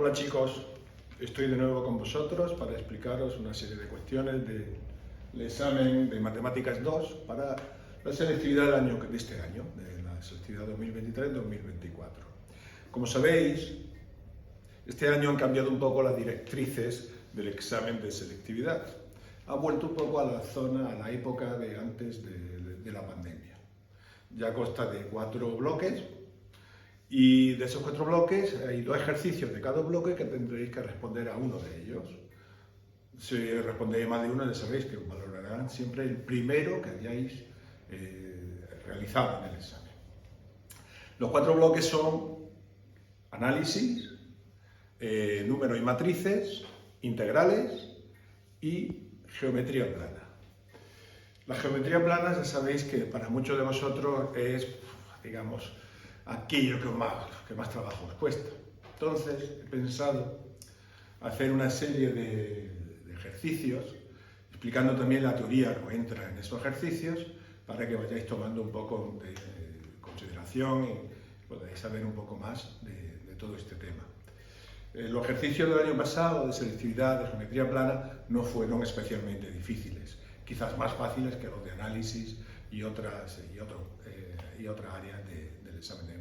Hola chicos, estoy de nuevo con vosotros para explicaros una serie de cuestiones del examen de Matemáticas 2 para la selectividad de este año, de la selectividad 2023-2024. Como sabéis, este año han cambiado un poco las directrices del examen de selectividad. Ha vuelto un poco a la época de antes de la pandemia. Ya consta de 4 bloques. Y de esos 4 bloques hay 2 ejercicios de cada bloque que tendréis que responder a uno de ellos. Si respondéis más de uno, ya sabéis que os valorarán siempre el primero que hayáis realizado en el examen. Los 4 bloques son análisis, números y matrices, integrales y geometría plana. La geometría plana ya sabéis que para muchos de vosotros es, digamos, aquello que más trabajo os cuesta. Entonces he pensado hacer una serie de ejercicios explicando también la teoría que entra en esos ejercicios para que vayáis tomando un poco de consideración y podáis saber un poco más de todo este tema. Los ejercicios del año pasado de selectividad, de geometría plana, no fueron especialmente difíciles, quizás más fáciles que los de análisis y otras áreas del examen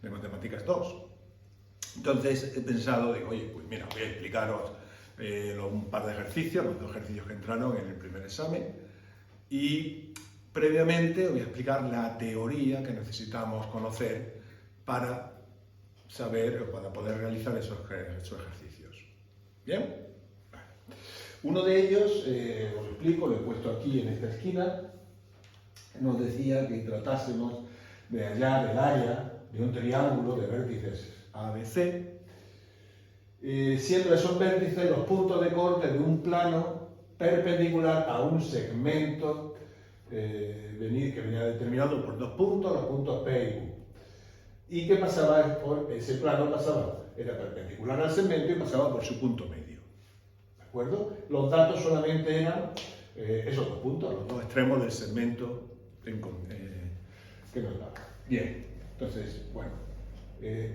de Matemáticas 2. Entonces he pensado, oye, pues mira, voy a explicaros un par de ejercicios, los 2 ejercicios que entraron en el primer examen, y previamente voy a explicar la teoría que necesitamos conocer para saber o para poder realizar esos ejercicios. ¿Bien? Vale. Uno de ellos, os lo explico, lo he puesto aquí en esta esquina, nos decía que tratásemos de hallar el área de un triángulo de vértices ABC, siendo esos vértices los puntos de corte de un plano perpendicular a un segmento que venía determinado por 2 puntos, los puntos P y Q. ¿Y qué pasaba? Ese plano era perpendicular al segmento y pasaba por su punto medio. ¿De acuerdo? Los datos solamente eran esos 2 puntos, los 2 extremos del segmento que nos daba. Bien, entonces, bueno,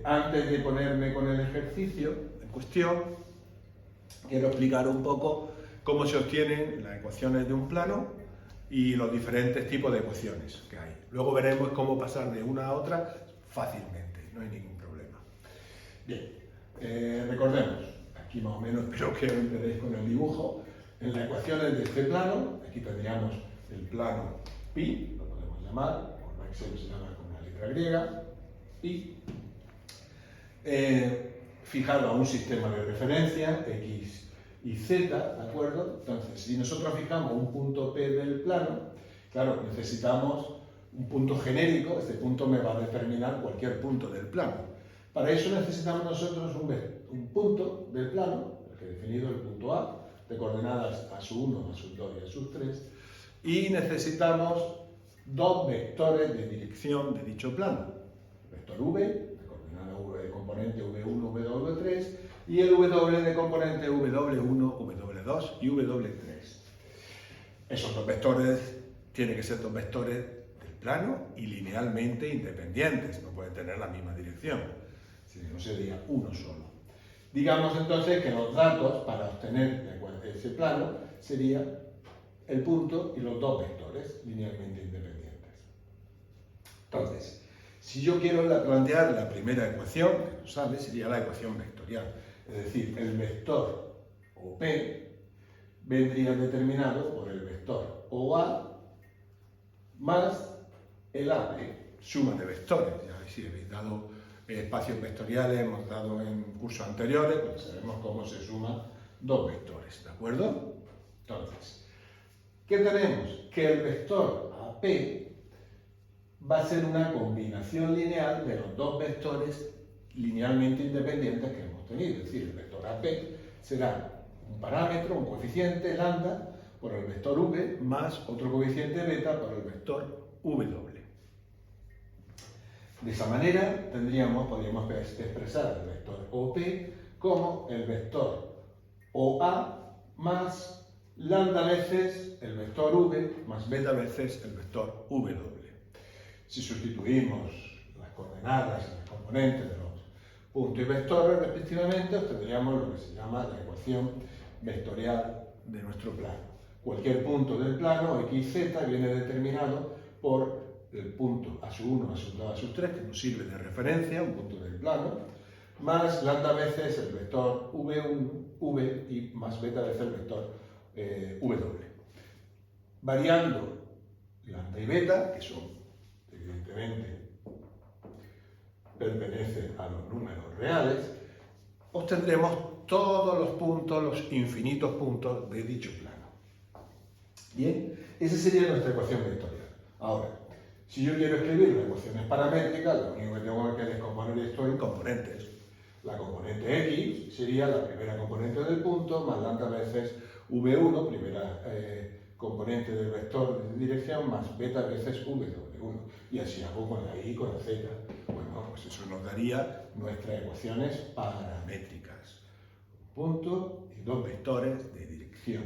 antes de ponerme con el ejercicio en cuestión, quiero explicar un poco cómo se obtienen las ecuaciones de un plano y los diferentes tipos de ecuaciones que hay. Luego veremos cómo pasar de una a otra fácilmente, no hay ningún problema. Bien, recordemos, aquí más o menos espero que enteréis con el dibujo, en las ecuaciones de este plano, aquí tendríamos el plano pi, lo podemos llamar, por Excel se llama con una letra griega, y fijado a un sistema de referencia, X y Z, ¿de acuerdo? Entonces, si nosotros fijamos un punto P del plano, claro, necesitamos un punto genérico, este punto me va a determinar cualquier punto del plano. Para eso necesitamos nosotros un punto del plano, que he definido el punto A, de coordenadas a su 1, a su 2 y a su 3, y necesitamos 2 vectores de dirección de dicho plano. El vector V, de coordenada V de componente V1, W3, y el W de componente W1, W2 y W3. Esos 2 vectores tienen que ser 2 vectores del plano y linealmente independientes, no pueden tener la misma dirección, si no sería uno solo. Digamos entonces que los datos para obtener ese plano sería el punto y los 2 vectores linealmente independientes. Entonces, si yo quiero plantear la primera ecuación que nos sale, sería la ecuación vectorial. Es decir, el vector OP vendría determinado por el vector OA más el AP, suma de vectores. Ya si habéis dado espacios vectoriales, hemos dado en cursos anteriores, pues sabemos cómo se suman 2 vectores, ¿de acuerdo? Entonces, ¿qué tenemos? Que el vector AP va a ser una combinación lineal de los 2 vectores linealmente independientes que hemos tenido. Es decir, el vector AP será un parámetro, un coeficiente lambda por el vector V más otro coeficiente beta por el vector W. De esa manera podríamos expresar el vector OP como el vector OA más lambda veces el vector V más beta veces el vector W. Si sustituimos las coordenadas y los componentes de los punto y vectores respectivamente, obtendríamos lo que se llama la ecuación vectorial de nuestro plano. Cualquier punto del plano, x, z, viene determinado por el punto A1, A2, A3, que nos sirve de referencia, un punto del plano, más lambda veces el vector V1, V, y más beta veces el vector W. Variando lambda y beta, que son, evidentemente, pertenecen a los números reales, obtendremos todos los puntos, los infinitos puntos de dicho plano. Bien, esa sería nuestra ecuación vectorial. Ahora, si yo quiero escribir las ecuaciones paramétricas, lo único que tengo que descomponer esto en componentes. La componente x sería la primera componente del punto, más lambda veces v1, primera componente del vector de dirección, más beta veces w1. Y así hago con la y y con la z. Bueno, pues eso nos daría nuestras ecuaciones paramétricas. Un punto y dos vectores de dirección.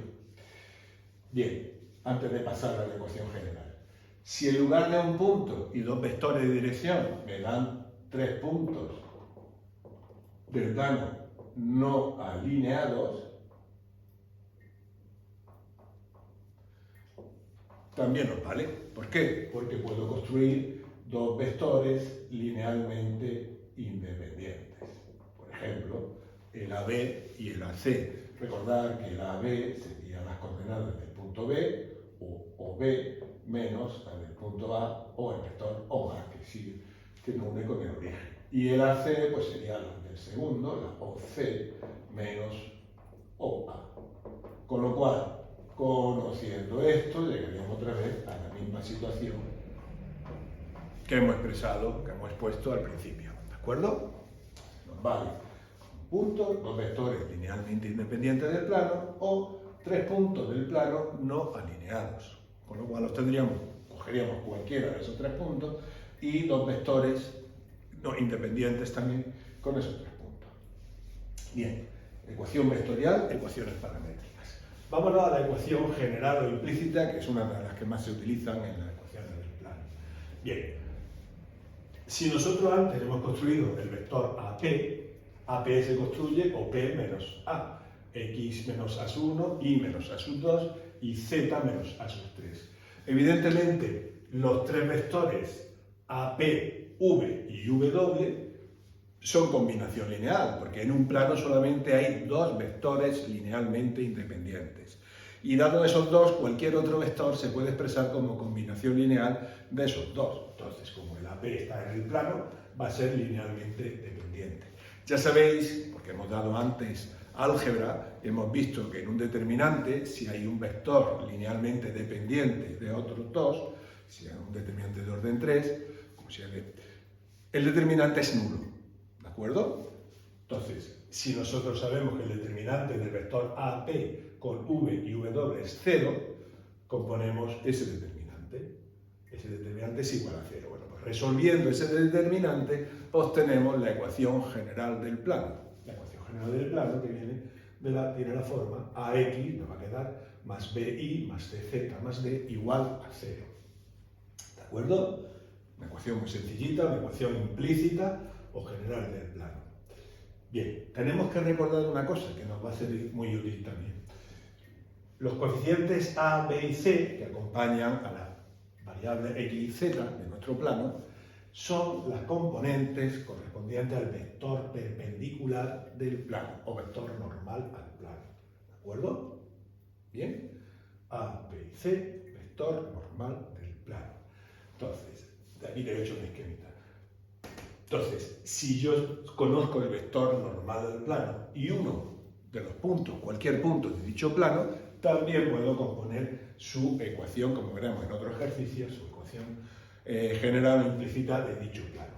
Bien, antes de pasar a la ecuación general. Si en lugar de un punto y dos vectores de dirección me dan 3 puntos del plano no alineados, también nos vale. ¿Por qué? Porque puedo construir dos vectores linealmente independientes. Por ejemplo, el AB y el AC. Recordar que el AB serían las coordenadas del punto B, o B menos la del punto A, o el vector O A, que nos une con el origen. Y el AC pues sería la del segundo, la OC menos OA. Con lo cual, conociendo esto, llegaríamos otra vez a la misma situación que hemos expresado, que hemos expuesto al principio. ¿De acuerdo? Nos vale un punto, dos vectores linealmente independientes del plano, o 3 puntos del plano no alineados. Con lo cual cogeríamos cualquiera de esos 3 puntos y dos vectores no independientes también con esos 3 puntos. Bien, ecuación vectorial, ecuaciones paramétricas. Vámonos a la ecuación general o implícita, que es una de las que más se utilizan en las ecuaciones del plano. Bien, si nosotros antes hemos construido el vector AP se construye OP menos A, X menos A sub 1, Y menos A sub 2 y Z menos A sub 3. Evidentemente, los 3 vectores AP, V y W son combinación lineal, porque en un plano solamente hay 2 vectores linealmente independientes. Y dado esos 2, cualquier otro vector se puede expresar como combinación lineal de esos 2. Entonces, como el AP está en el plano, va a ser linealmente dependiente. Ya sabéis, porque hemos dado antes álgebra, hemos visto que en un determinante, si hay un vector linealmente dependiente de otros 2, si hay un determinante de orden 3, como si el determinante es nulo. ¿De acuerdo? Entonces, si nosotros sabemos que el determinante del vector AP con V y W es 0, componemos ese determinante. Ese determinante es igual a 0. Bueno, pues resolviendo ese determinante, obtenemos la ecuación general del plano. La ecuación general del plano que tiene la forma AX, nos va a quedar más BI más CZ más D igual a 0. ¿De acuerdo? Una ecuación muy sencillita, una ecuación implícita o general del plano. Bien, tenemos que recordar una cosa que nos va a ser muy útil también. Los coeficientes A, B y C que acompañan a la variable X y Z de nuestro plano son las componentes correspondientes al vector perpendicular del plano o vector normal al plano. ¿De acuerdo? Bien, A, B y C, vector normal del plano. Entonces, de aquí te he hecho una esquemita. Entonces, si yo conozco el vector normal del plano y uno de los puntos, cualquier punto de dicho plano, también puedo componer su ecuación, como veremos en otro ejercicio, su ecuación general o implícita de dicho plano.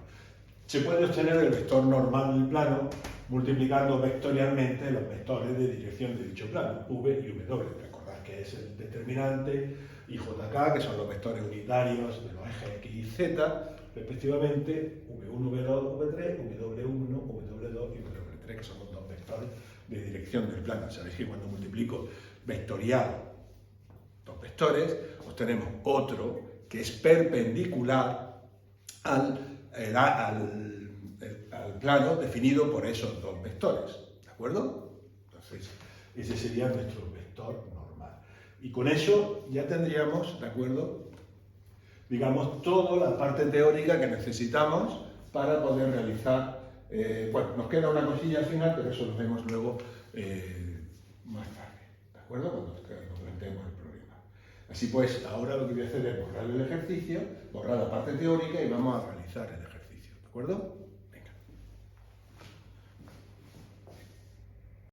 Se puede obtener el vector normal del plano multiplicando vectorialmente los vectores de dirección de dicho plano, V y W. Recordad que es el determinante y JK, que son los vectores unitarios de los ejes X y Z, respectivamente, V1, V2, V3, W1, W2 y W3, que son los 2 vectores de dirección del plano. Sabéis que cuando multiplico vectorial 2 vectores, obtenemos otro que es perpendicular al plano definido por esos dos vectores, ¿de acuerdo? Entonces, ese sería nuestro vector normal. Y con eso ya tendríamos, ¿de acuerdo?, digamos, toda la parte teórica que necesitamos para poder realizar, bueno, nos queda una cosilla al final, pero eso lo vemos luego más tarde, ¿de acuerdo? Cuando nos planteemos el problema. Así pues, ahora lo que voy a hacer es borrar el ejercicio, borrar la parte teórica y vamos a realizar el ejercicio, ¿de acuerdo?